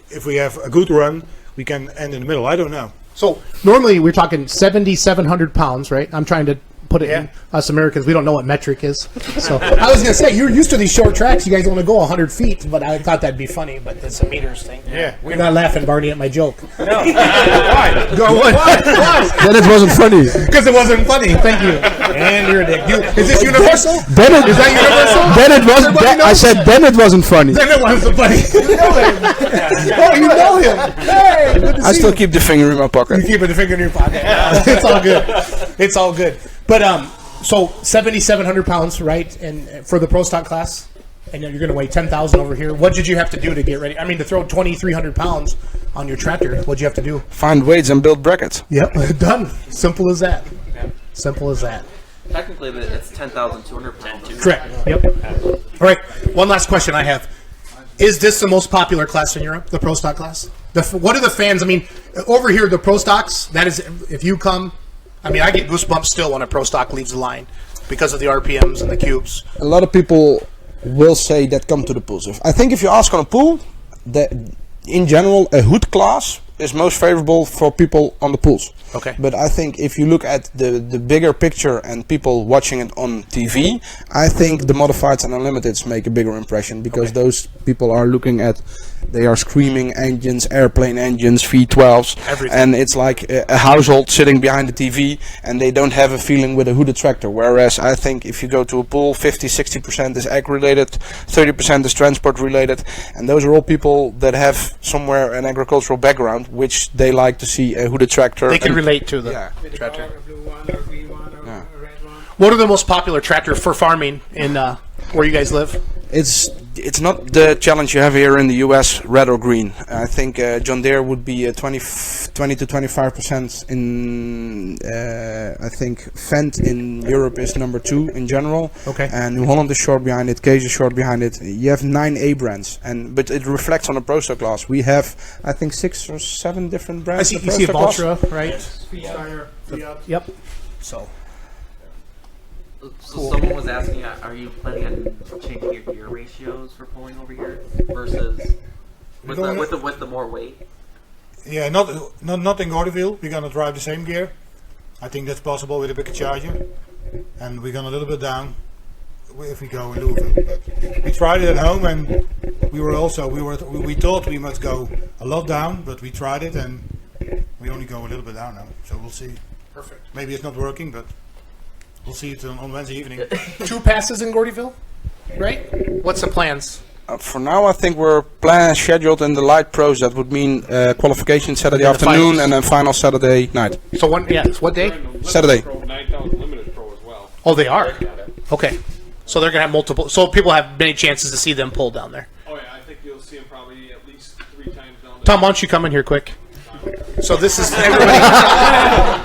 if we have a good run, we can end in the middle. I don't know. So normally we're talking 7,700 pounds, right? I'm trying to put it in us Americans. We don't know what metric is. So I was going to say, you're used to these short tracks. You guys want to go 100 feet, but I thought that'd be funny. But it's a meters thing. Yeah. We're not laughing, Barney, at my joke. Why? Go on. Why? Then it wasn't funny. Because it wasn't funny. Thank you. And you're a dick. Is this universal? Then it, Is that universal? Then it wasn't. Everybody I knows? said then it wasn't funny. Then it wasn't funny. You know him. Oh, you know him. Hey, good to I see still you. keep the finger in my pocket. You keep the finger in your pocket. It's all good. It's all good. But so 7,700 pounds, right? And for the pro stock class, and you're going to weigh 10,000 over here. What did you have to do to get ready? I mean, to throw 2,300 pounds on your tractor, what'd you have to do? Find weights and build brackets. Yep, done. Simple as that. Simple as that. Technically, it's 10,200 pounds. Correct. Yep. All right. One last question I have. Is this the most popular class in Europe, the pro stock class? What are the fans? I mean, over here, the pro stocks, that is, if you come, I mean, I get goosebumps still when a pro stock leaves the line because of the RPMs and the cubes. A lot of people will say that come to the pools. I think if you ask on a pool, that in general a hood class is most favorable for people on the pools. Okay. But I think if you look at the bigger picture and people watching it on TV, I think the modifieds and unlimiteds make a bigger impression because those people are looking at, they are screaming engines, airplane engines, V12s, Everything. and it's like a household sitting behind the TV and they don't have a feeling with a hooded tractor. Whereas I think if you go to a pool, 50-60% is ag related, 30% is transport related, and those are all people that have somewhere an agricultural background, which they like to see a hooded tractor. They can and- relate to the Yeah. tractor. Blue one, or green one, or Yeah. a red one. What are the most popular tractor for farming in where you guys live? It's not the challenge you have here in the US, red or green. I think John Deere would be 20 to 25% in. I think Fendt in Europe is number 2 in general. Okay. And New Holland is short behind it. Case is short behind it. You have 9 A brands, but it reflects on the Pro Stock class. We have I think 6 or 7 different I brands. see in the you Pro see a Stock class. Valtra, right? Freestyle, Fiat. Yep. So So someone was asking, are you planning on changing your gear ratios for pulling over here versus with the more weight? Yeah, not in Gordyville. We're gonna drive the same gear. I think that's possible with a bigger charger, and we're gonna a little bit down if we go in Lousville. But we tried it at home, and we thought we must go a lot down, but we tried it, and we only go a little bit down now. So we'll see. perfect. Maybe it's not working, but we'll see it on Wednesday evening. 2 passes in Gordyville, right? What's the plans? For now, I think we're scheduled in the light pros. That would mean qualification Saturday And then the afternoon finals. and then final Saturday night. So what day? Saturday. Oh, they are. Okay. So they're gonna have multiple. So people have many chances to see them pull down there. Oh yeah, I think you'll see them probably at least 3 times down Tom, why don't you come in here quick? So this is everybody.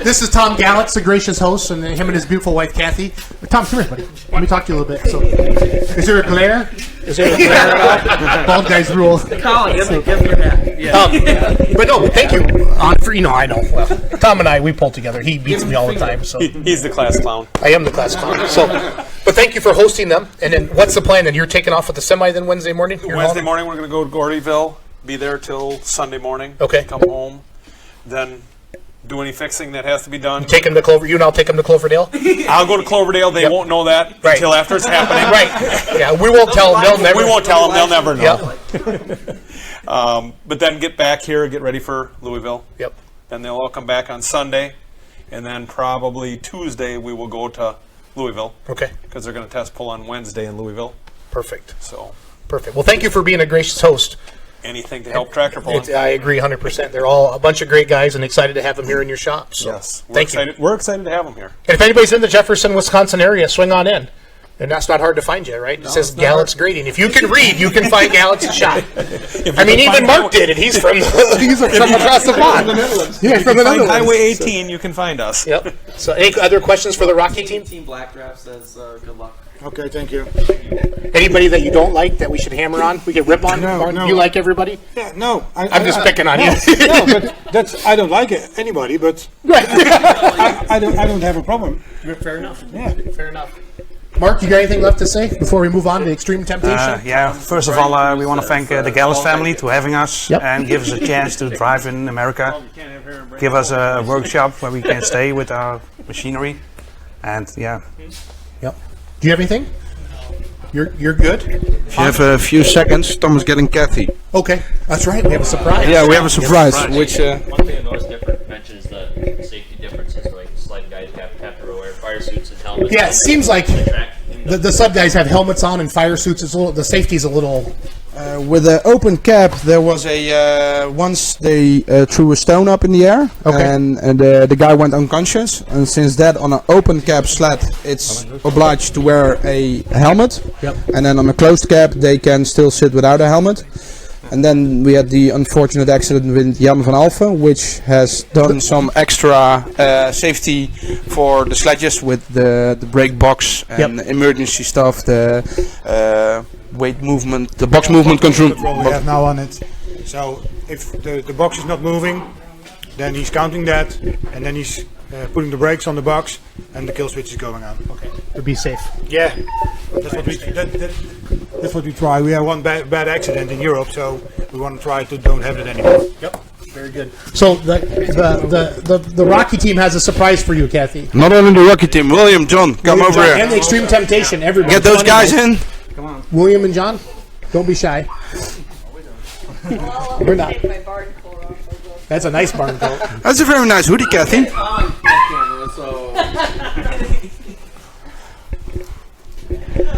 This is Tom Gallitz, the gracious host, and him and his beautiful wife Kathy. Tom, come here, buddy. Let me talk to you a little bit. So, is there a glare? Is there a glare at all? Bald guys rule. Colin, give me your hat. Yeah. But no, thank you. For, I know. Well, Tom and I, we pull together. He beats me all the time. So He's the class clown. I am the class clown. So, but thank you for hosting them. And then, what's the plan? Then you're taking off with the semi then Wednesday morning. Wednesday morning, we're going to go to Gordyville, be there till Sunday morning. Okay. Come home, then do any fixing that has to be done. Take them to Clover. You and I'll take them to Cloverdale. I'll go to Cloverdale. They won't know that until after it's happening. Right. Yeah, we won't tell them. They'll never. We won't tell them. They'll never know. Yep. But then get back here, get ready for Louisville. Yep. Then they'll all come back on Sunday, and then probably Tuesday we will go to Louisville. Okay. Because they're going to test pull on Wednesday in Louisville. Perfect. So. Perfect. Well, thank you for being a gracious host. Anything to help tractor pulling. I agree 100%. They're all a bunch of great guys and excited to have them here in your shop. So Yes. thank you. We're excited to have them here. And if anybody's in the Jefferson, Wisconsin area, swing on in. And that's not hard to find you, right? It says Gallitz Grading. If you can read, you can find Gallitz's shop. I mean, even Mark did it. He's from across the pond. Yeah, from the Netherlands. Highway 18, you can find us. Yep. So any other questions for the Rocky team? Team Black Draft says good luck. Okay, thank you. Anybody that you don't like that we should hammer on? We can rip on? No, Mark, no. You like everybody? Yeah, no. I'm just picking on you. No, but that's I don't like it, anybody, but I don't have a problem. Fair enough. Yeah. Fair enough. Mark, you got anything left to say before we move on to Extreme Temptation? Yeah, first of all, we want to thank the Gallus family to having us and give us a chance to drive in America. Give us a workshop where we can stay with our machinery. And yeah. Yep. Do you have anything? You're good? If you have a few seconds, Tom is getting Kathy. Okay. That's right. We have a surprise. Yeah, we have a surprise, which... One thing I noticed different mentions the safety differences, like sled guys have to wear fire suits and helmets. Yeah, it seems like the sub guys have helmets on and fire suits. It's a little, the safety's a little... with the open cap, there was a once they threw a stone up in the air, and the guy went unconscious. And since that, on an open cap sled, it's obliged to wear a helmet. Yep. And then on a closed cap, they can still sit without a helmet. And then we had the unfortunate accident with Jan van Alphen, which has done some extra safety for the sledges with the brake box and emergency stuff, the weight movement, the box movement control. We have now on it. So if the box is not moving, then he's counting that, and then he's putting the brakes on the box, and the kill switch is going on. Okay. To be safe. Yeah. That's what we try. We had one bad accident in Europe, so we want to try to don't have it anymore. Yep. Very good. So the Rocky team has a surprise for you, Kathy. Not only the Rocky team, William, John, come over here. And the Extreme Temptation, everybody. Get those guys in. Come on. William and John, don't be shy. We're not. That's a nice barn coat. That's a very nice hoodie, Kathy.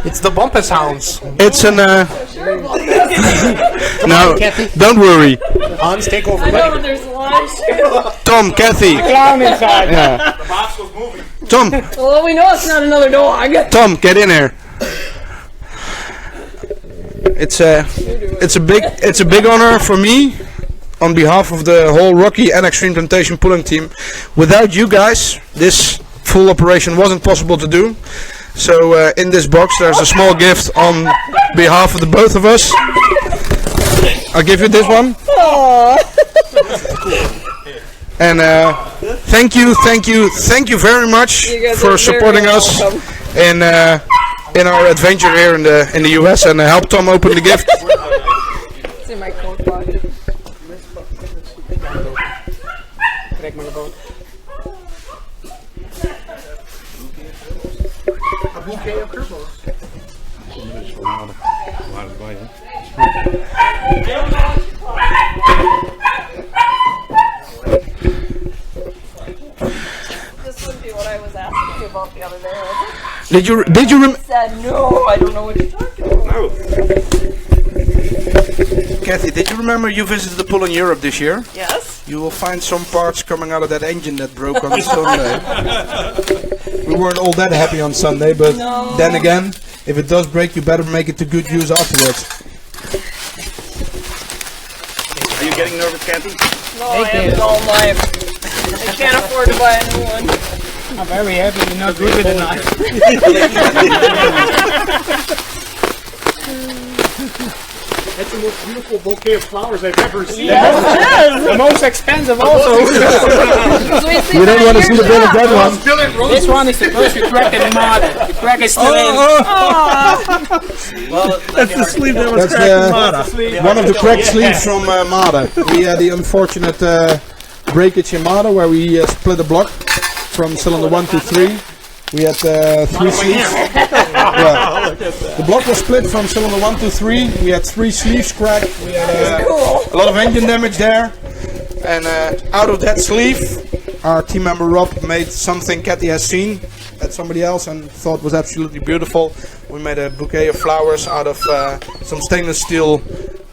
It's the Bumpus Hounds. It's an. No, Kathy. don't worry. Hans, take over. I know, but there's a lot of shit. Tom, Kathy. Clown inside. Yeah. The box was moving. Tom. Well, we know it's not another dog. Tom, get in here. It's a big honor for me, on behalf of the whole Rocky and Extreme Temptation pulling team. Without you guys, this full operation wasn't possible to do. So in this box there's a small gift on behalf of the both of us. I'll give you this one. And thank you very much for supporting us in our adventure here in the US, and help Tom open the gift. It's in my coat pocket. A bouquet of Kerbos. This would be what I was asking you about the other day. Did you I said no, I don't know what you're talking about. Kathy, did you remember you visited the pool in Europe this year? Yes. You will find some parts coming out of that engine that broke on Sunday. We weren't all that happy on Sunday, but then again, if it does break, you better make it to good use afterwards. Are you getting nervous? Kathy. No, I have it all mine. I can't afford to buy a new one. I'm very happy you're not good with a knife. That's the most beautiful bouquet of flowers I've ever seen. Yes, the most expensive also. You don't want to see the bill of that one. This one is supposed to crack in the mud. The crack is still in. Well, That's the sleeve that was cracked in one of the cracked sleeves from Mada. We had the unfortunate breakage in Mada where we split a block from cylinder 1 to 3. We had 3 sleeves. Yeah. The block was split from cylinder 1 to 3. We had 3 sleeves cracked. We had a lot of engine damage there. And out of that sleeve, our team member Rob made something Kathy has seen at somebody else and thought was absolutely beautiful. We made a bouquet of flowers out of some stainless steel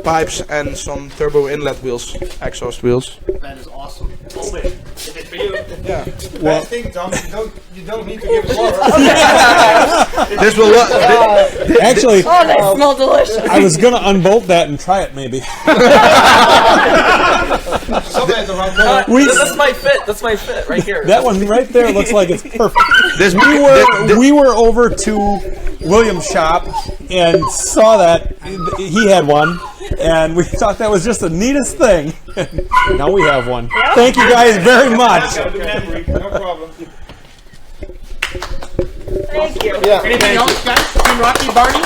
pipes and some turbo inlet wheels, exhaust wheels. That is awesome. Hold it. Is it for you? Yeah. Well, I think, Tom, you don't need to give it more. This will Actually, Oh, they smell delicious. I was gonna unbolt that and try it maybe. That's my fit. That's my fit right here. That one right there looks like it's perfect. we We were over to William's shop and saw that he had one, and we thought that was just the neatest thing. Now we have one. Thank you guys very much. No problem. Thank you. Anything else, guys? Team Rocky, Barney?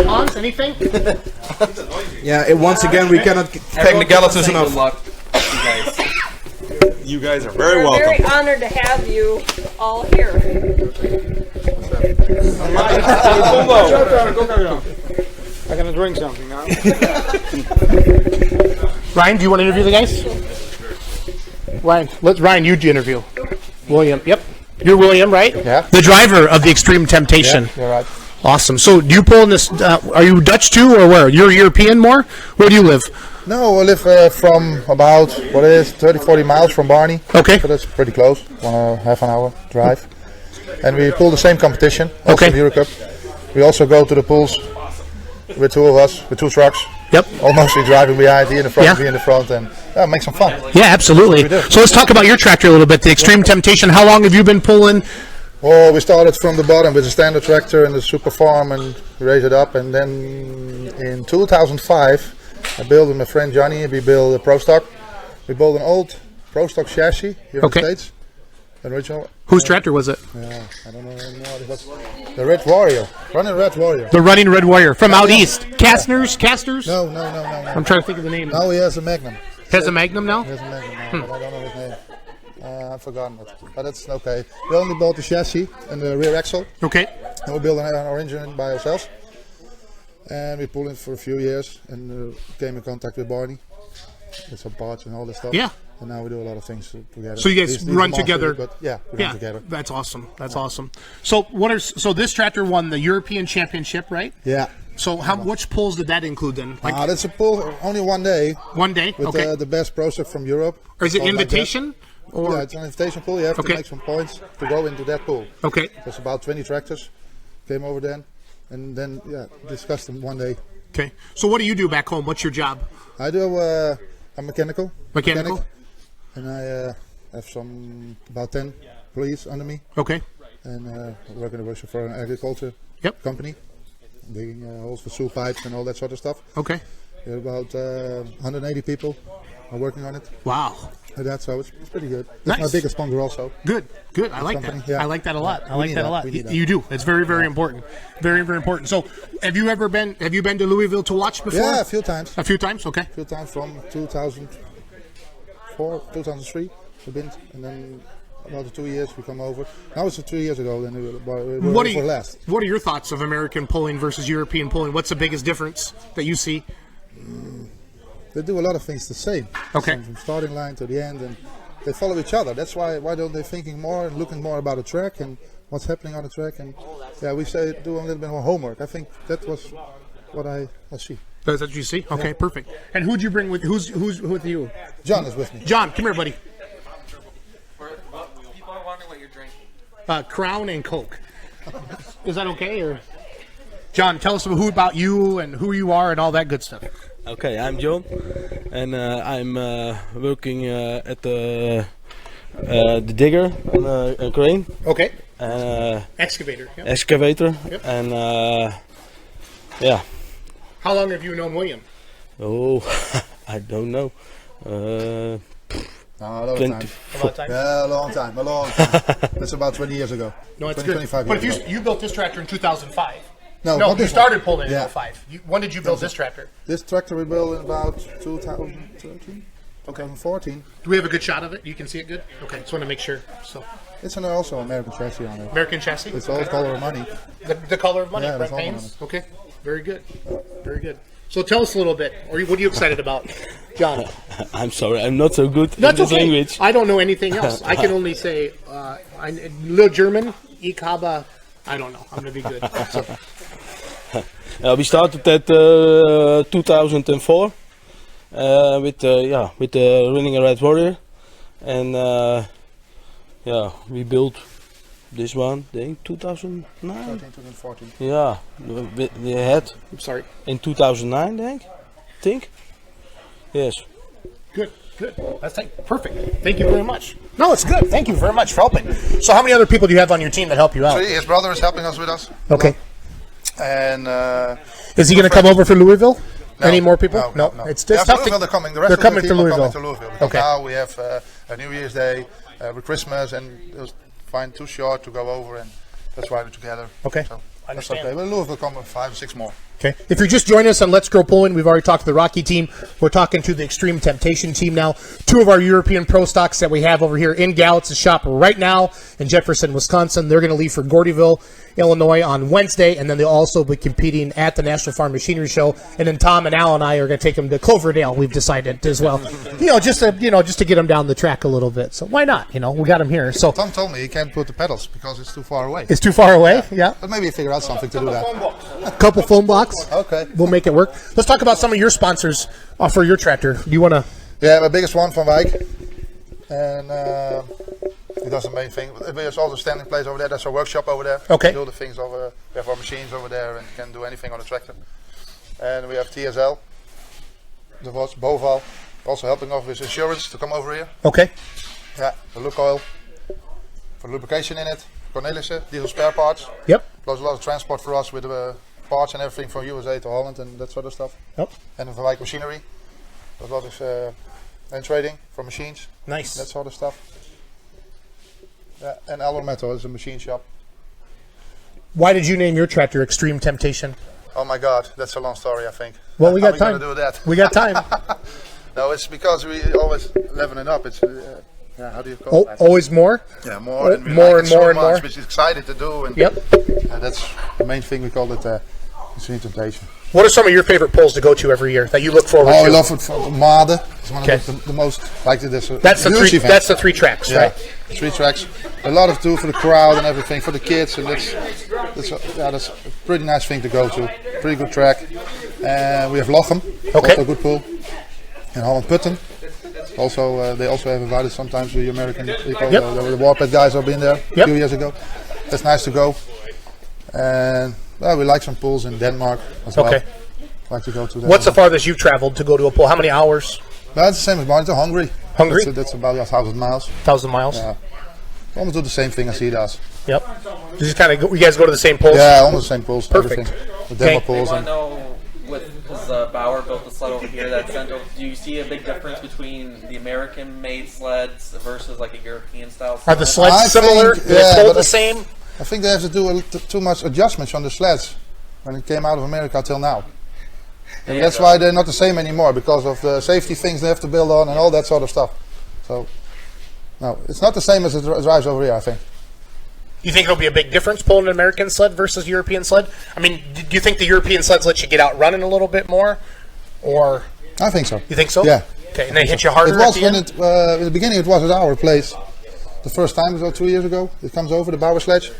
Hans, anything? Yeah, once again, we cannot thank the Galatons enough. Good luck, you guys. You guys are very We're welcome. very honored to have you all here. I'm gonna drink something now. Ryan, do you want to interview the guys? Ryan, you interview. William, yep. You're William, right? Yeah. The driver of the Extreme Temptation. You're right. Awesome. So do you pull in this, are you Dutch too, or where? You're European more? Where do you live? No, I live from about 30-40 miles from Barney. Okay. So that's pretty close. Half an hour drive. And we pull the same competition. Also the Euro Cup. We also go to the pools with 2 of us, with 2 trucks. Yep. Almost driving behind, he in the front, me in the front, and make some fun. Yeah, absolutely. So let's talk about your tractor a little bit, the Extreme Temptation. How long have you been pulling? Oh, we started from the bottom with a standard tractor and the Super Farm and raised it up. And then in 2005, I built with my friend Johnny, we built a Pro Stock. We built an old Pro Stock chassis here in the States. An original. Whose tractor was it? Yeah, I don't know. It was the Red Warrior. Running Red Warrior. The Running Red Warrior from out east. Castners? No. I'm trying to think of the name. Now he has a Magnum. Has a Magnum now? He has a Magnum now, but I don't know his name. I've forgotten it, but it's okay. We only built the chassis and the rear axle. Okay. And we built our engine by ourselves. And we pulled it for a few years and came in contact with Barney with some parts and all this stuff. Yeah. And now we do a lot of things together. So you guys run together? But yeah, we run together. That's awesome. That's awesome. So this tractor won the European Championship, right? Yeah. So which pulls did that include then? That's a pull only one day. One day. With Okay. the best pro stock from Europe. Or is it invitation? Yeah, it's an invitation pool. You have to make some points to go into that pool. Okay. There's about 20 tractors came over then, and then discussed them one day. Okay. So what do you do back home? What's your job? I do I'm mechanical. Mechanic. And I have about 10 employees under me. Okay. And I work in the workshop for an agriculture company, digging holes for sewer pipes and all that sort of stuff. Okay. We have about 180 people are working on it. Wow. So it's pretty good. Nice. It's my biggest sponsor also. Good. I like that. Yeah. I like that a lot. I We like need that a lot. We need that. You do. It's very, very important. Very, very important. So have you been to Louisville to watch before? Yeah, a few times. A few times, okay. A few times from 2004, 2003 we've been, and then about 2 years we come over. Now it's 2 years ago, then we were for last. What are your thoughts of American pulling versus European pulling? What's the biggest difference that you see? They do a lot of things the same. Okay. From starting line to the end, and they follow each other. That's why don't they thinking more and looking more about the track and what's happening on the track, and we say do a little bit more homework. I think that was what I see. That's what you see? Okay, perfect. And who'd you bring with? Who's with you? John is with me. John, come here, buddy. People are wondering what you're drinking. Crown and Coke. Is that okay? Or John, tell us about you and who you are and all that good stuff. Okay, I'm John, and I'm working at the digger on a crane. Okay. Excavator. Yep. Excavator. Yep. And yeah. How long have you known William? Oh, I don't know. A long 20 time. A long time? Yeah, a long time. A long time. That's about 20 years ago. No, it's 20, good. 25 But years if ago. you built this tractor in 2005. No, No, not you this started one. pulling in Yeah. 05. When did you build this tractor? This tractor we built in about 2013, 2014. Do we have a good shot of it? You can see it good? Okay, just want to make sure. So It's also American chassis on it. American chassis? It's all color of money. The color of money, Yeah, Brent that's all Payne's? Okay, very good. Very good. So tell us a little bit. What are you excited about, John? I'm sorry, I'm not so good That's in this okay. language. I don't know anything else. I can only say little German. Ich habe. I don't know. I'm gonna be good. So, We started at 2004 with the Running a Red Warrior, and we built this one, I think 2009. 2014. Yeah, we had. I'm sorry. In 2009, I think. Yes. good. That's perfect. Thank you very much. No, it's good. Thank you very much for helping. So, how many other people do you have on your team that help you out? So his brother is helping us with us. Okay. And Is he going to come over for Louisville? No, Any more people? No. It's Yeah, just for tough. Louisville they're coming. The rest They're of the coming team to are Louisville. coming to Louisville. Because Okay. now we have a New Year's Day with Christmas, and it was find too short to go over, and that's why we're together. Okay. So I that's understand. okay. Well, Louisville come with 5 or 6 more. Okay. If you're just joining us on Let's Grow Pulling, we've already talked to the Rocky team. We're talking to the Xtreme Temptation team now. 2 of our European pro stocks that we have over here in Gallups' shop right now in Jefferson, Wisconsin. They're going to leave for Gordyville, Illinois on Wednesday, and then they'll also be competing at the National Farm Machinery Show. And then Tom and Al and I are going to take them to Cloverdale. We've decided as well. just to get them down the track a little bit. So why not? We got them here. So Tom told me he can't put the pedals because it's too far away. it's too far away. Yeah. But maybe figure out something to do that. A couple phone blocks. Okay. We'll make it work. Let's talk about some of your sponsors for your tractor. Do you want to? Yeah, my biggest one from Wijk. And he does the main thing. There's also a standing place over there. That's our workshop over there. Okay. We do the things over. We have our machines over there and can do anything on the tractor. And we have TSL. There was Boval also helping us with insurance to come over here. Okay. Yeah, the look oil for lubrication in it. Cornelissen, diesel spare parts. Yep. There's a lot of transport for us with parts and everything from USA to Holland and that sort of stuff. Yep. And the Wijk machinery. There's a lot of and trading for machines. Nice. That sort of stuff. Yeah, and Alormetto is a machine shop. Why did you name your tractor Xtreme Temptation? Oh my God, that's a long story, I think. Well, we How got are time. Gonna do that? We got time. No, it's because we always leveling up. It's how do you call that? Always more. Yeah, more and we more like and it so more and much, more. which is excited to do. And Yep. And that's the main thing we call it Extreme Temptation. What are some of your favorite pulls to go to every year that you look forward to? I love it for Made. It's one Okay. of the most like this. That's the huge three. event. That's the 3 tracks, Yeah, right? 3 tracks. A lot of do for the crowd and everything for the kids, and that's a pretty nice thing to go to. Pretty good track. And we have Lochem, Okay. also a good pool. And Holland Putten. Also, they also have invited sometimes the American people. Yep. The Warped guys have been there Yep. a few years ago. That's nice to go. And well, we like some pools in Denmark as well. Okay. Like to go to that. What's the farthest you've traveled to go to a pull? How many hours? That's the same as mine. It's Hungary. Hungary? That's about 1,000 miles. 1,000 miles. Yeah. Almost do the same thing as he does. Yep. Just kind of. You guys go to the same pulls. Yeah, almost the same pools. Perfect. Everything. The demo Okay. pools. I And know because Bauer built the sled over here that sent over. Do you see a big difference between the American-made sleds versus like a European-style sled? Are the sleds I similar? think, Do they yeah, pull but the same? I think they have to do too much adjustments on the sleds when it came out of America till now. And that's why they're not the same anymore, because of the safety things they have to build on and all that sort of stuff. So, no, it's not the same as it drives over here, I think. You think there'll be a big difference pulling an American sled versus European sled? I mean, do you think the European sleds let you get out running a little bit more, or? I think so. You think so? Yeah. Okay, and they hit you harder. It was at the when end? in the beginning it was at our place. The first time, about 2 years ago, it comes over the Bauer sledge,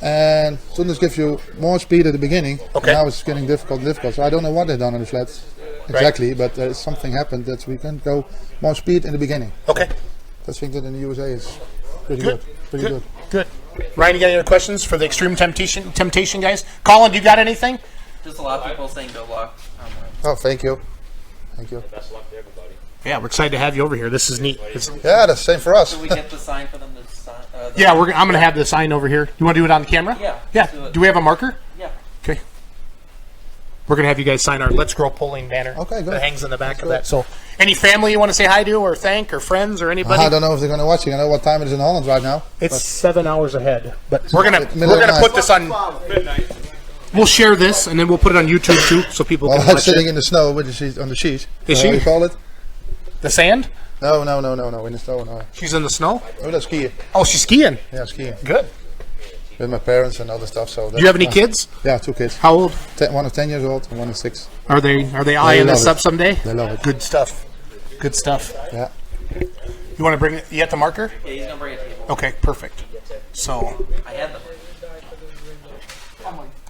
and Tundes gives you more speed at the beginning. Okay. And now it's getting difficult. So I don't know what they've done on the sleds exactly, but something happened that we can go more speed in the beginning. Okay. I think that in the USA is pretty good. Pretty good. Good. Ryan, you got any other questions for the Extreme Temptation guys? Colin, you got anything? Just a lot of people saying good luck. Oh, thank you. Thank you. Best of luck to everybody. Yeah, we're excited to have you over here. This is neat. Yeah, that's the same for us. So we get the sign for them to sign. Yeah, I'm going to have the sign over here. You want to do it on camera? Yeah. Yeah. Do we have a marker? Yeah. Okay. We're going to have you guys sign our Let's Grow Pulling banner. Okay, good. That hangs in the back of that. So, any family you want to say hi to or thank or friends or anybody? I don't know if they're going to watch it. I know what time it is in Holland right now. It's 7 hours ahead. But we're going to middle of the put night. this on midnight. We'll share this and then we'll put it on YouTube too so people Well, can I'm watch sitting it. in the snow with the sheet on the sheet. Is How she? do you call it? The sand? No, in the snow. No. She's in the snow? Oh, that's skiing. Oh, she's skiing. Yeah, skiing. Good. With my parents and other stuff. So. Do you have any kids? Yeah, 2 kids. How old? One is 10 years old and one is 6. Are they eyeing love this it. up someday? They love it. Good stuff. Good stuff. Yeah. You want to bring it? You got the marker? Yeah, he's gonna bring it to you. Okay, perfect. So I had them.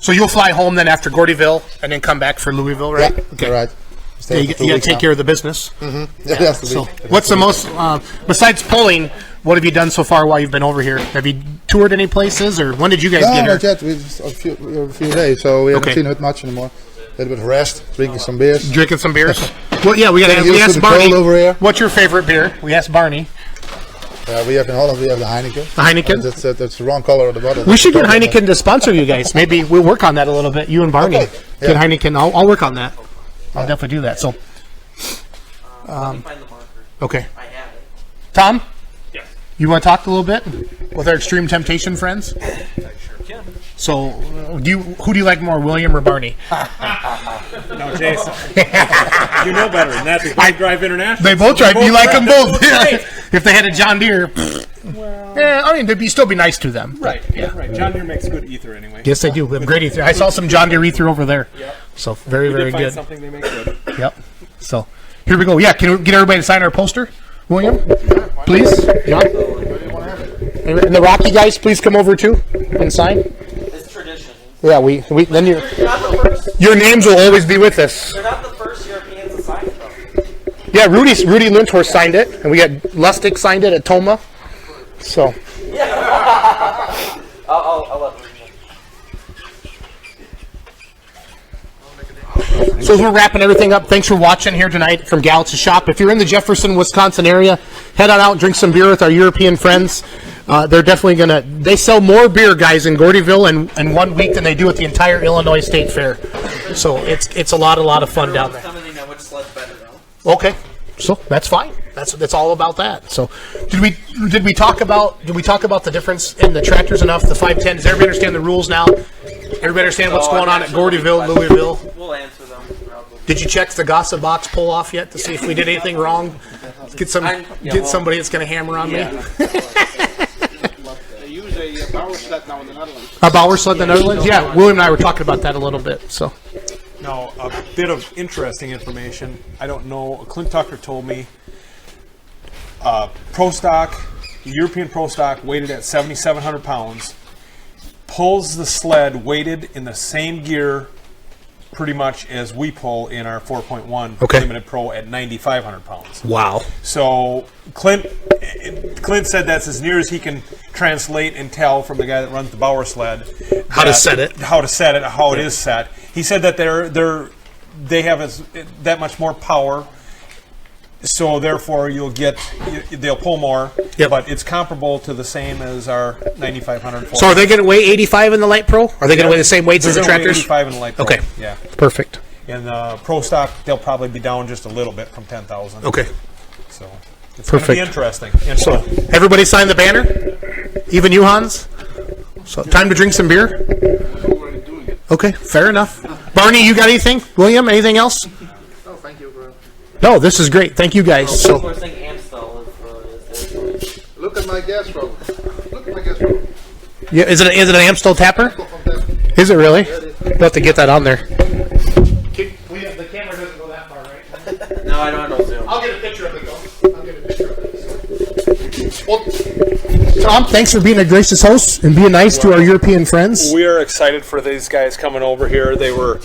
you'll fly home then after Gordyville and then come back for Louisville, right? Yeah, Okay. right. Yeah, you got to take care of the business. Mm-hmm. Yeah, it has to be. So, what's the most besides pulling? What have you done so far while you've been over here? Have you toured any places, or when did you guys No, get here? not yet. We just a few days, so we haven't Okay. seen it much anymore. A little bit of rest, drinking some beers. Drinking some beers. Well, yeah, we Getting used to asked the Barney. cold over here. What's your favorite beer? We asked Barney. We have in Holland. We have the Heineken. The Heineken? That's the wrong color of the bottle. We should get Heineken to sponsor you guys. Maybe we'll work on that a little bit. You and Barney Okay. get Yeah. Heineken. I'll work on that. I'll definitely do that. So, Let me find the marker. okay. I have it. Tom, Yes. you want to talk a little bit with our Extreme Temptation friends? So, who do you like more, William or Barney? No, Jason. You know better than that. They both drive international. They both drive. You like them both. Right. If they had a John Deere, yeah, I mean, they'd still be nice to them. Right. Yeah. Right. John Deere makes good ether anyway. Yes, they do. We have great ether. I saw some John Deere ether over there. Yep. So very, We very did find good. something they make good. Yep. So here we go. Yeah, can we get everybody to sign our poster, William? Please, John. And the Rocky guys, please come over too and sign. It's tradition. Yeah, we then They're not the first. your names will always be with us. They're not the first Europeans to sign it though. Yeah, Rudy Lindhorst signed it, and we got Lustig signed it at Toma. So Yeah. I'll let Rudy know. So as we're wrapping everything up, thanks for watching here tonight from Galaxy Shop. If you're in the Jefferson, Wisconsin area, head on out and drink some beer with our European friends. They're definitely they sell more beer, guys, in Gordyville in 1 week than they do at the entire Illinois State Fair. So it's a lot of fun down there. Some of you know which sled's better though. Okay, so that's fine. That's all about that. So did we talk about the difference in the tractors enough? The 510. Does everybody understand the rules now? Everybody understand what's going on at Gordyville, Louisville? We'll answer them. Did you check the gossip box pull off yet to see if we did anything wrong? Get somebody that's going to hammer on me. They use a Bauer sled now in the Netherlands. A Bauer sled in the Netherlands? Yeah, William and I were talking about that a little bit. So Now, a bit of interesting information. I don't know. Clint Tucker told me Pro Stock, the European Pro Stock, weighted at 7,700 pounds, pulls the sled weighted in the same gear pretty much as we pull in our 4.1 Limited Pro at 9,500 pounds. Wow. So Clint said that's as near as he can translate and tell from the guy that runs the Bauer sled. How to set it. How it is set. He said that they have that much more power, so therefore they'll pull more. Yep. But it's comparable to the same as our 9,500. So are they going to weigh 85 in the Light Pro? Are they going to weigh the same weights as the They're gonna weigh tractors? 85 in the Light Pro. Okay. Yeah. Perfect. In the Pro Stock, they'll probably be down just a little bit from 10,000. Okay. So it's going to be interesting. So everybody sign the banner? Even you, Hans? So time to drink some beer? Okay, fair enough. Barney, you got anything? William, anything else? Oh, thank you, bro. No, this is great. Thank you guys. So Look at my gas rope. Look at my gas rope. yeah, is it an Amstel tapper? Is it really? We'll have to get that on there. The camera doesn't go that far, right? No, I don't have no zoom. I'll get a picture of it though. I'll get a picture of it. Well, Tom, thanks for being a gracious host and being nice to our European friends. We are excited for these guys coming over here. They were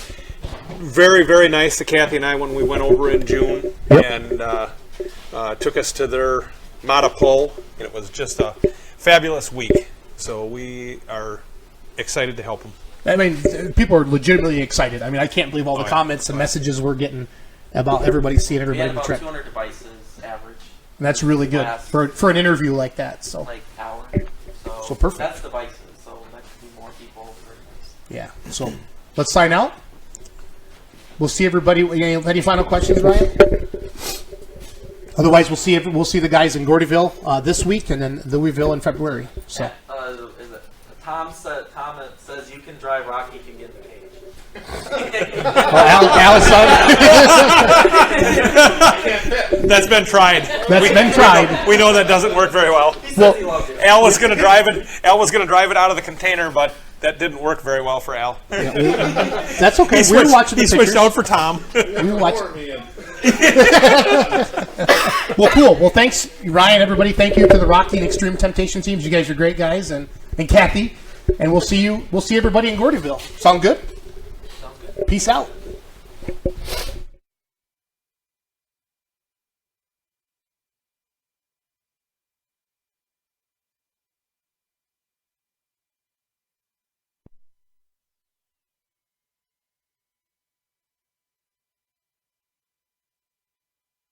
very, very nice to Kathy and I when we went over in June, and took us to their Mata pull, and it was just a fabulous week. So we are excited to help them. I mean, people are legitimately excited. I mean, I can't believe all the comments and messages we're getting. about everybody seeing We everybody had in the about track. 200 devices average. And that's really good Last, for an interview like that. So like hour. So perfect. That's devices. So that could be more people. yeah. So let's sign out. We'll see everybody. Any final questions, Ryan? Otherwise, we'll see the guys in Gordyville this week, and then Louisville in February. So. Is it Tom says you can drive. Rocky can get in the cage. That's been tried. We know that doesn't work very well. Al was going to drive it. Al was going to drive it out of the container, but that didn't work very well for Al. That's okay. He switched out for Tom. We were watching. Well, cool. Well, thanks, Ryan. Everybody, thank you to the Rocky and Xtreme Temptation teams. You guys are great guys, and Kathy. And we'll see everybody in Gordyville. Sound good? Peace out.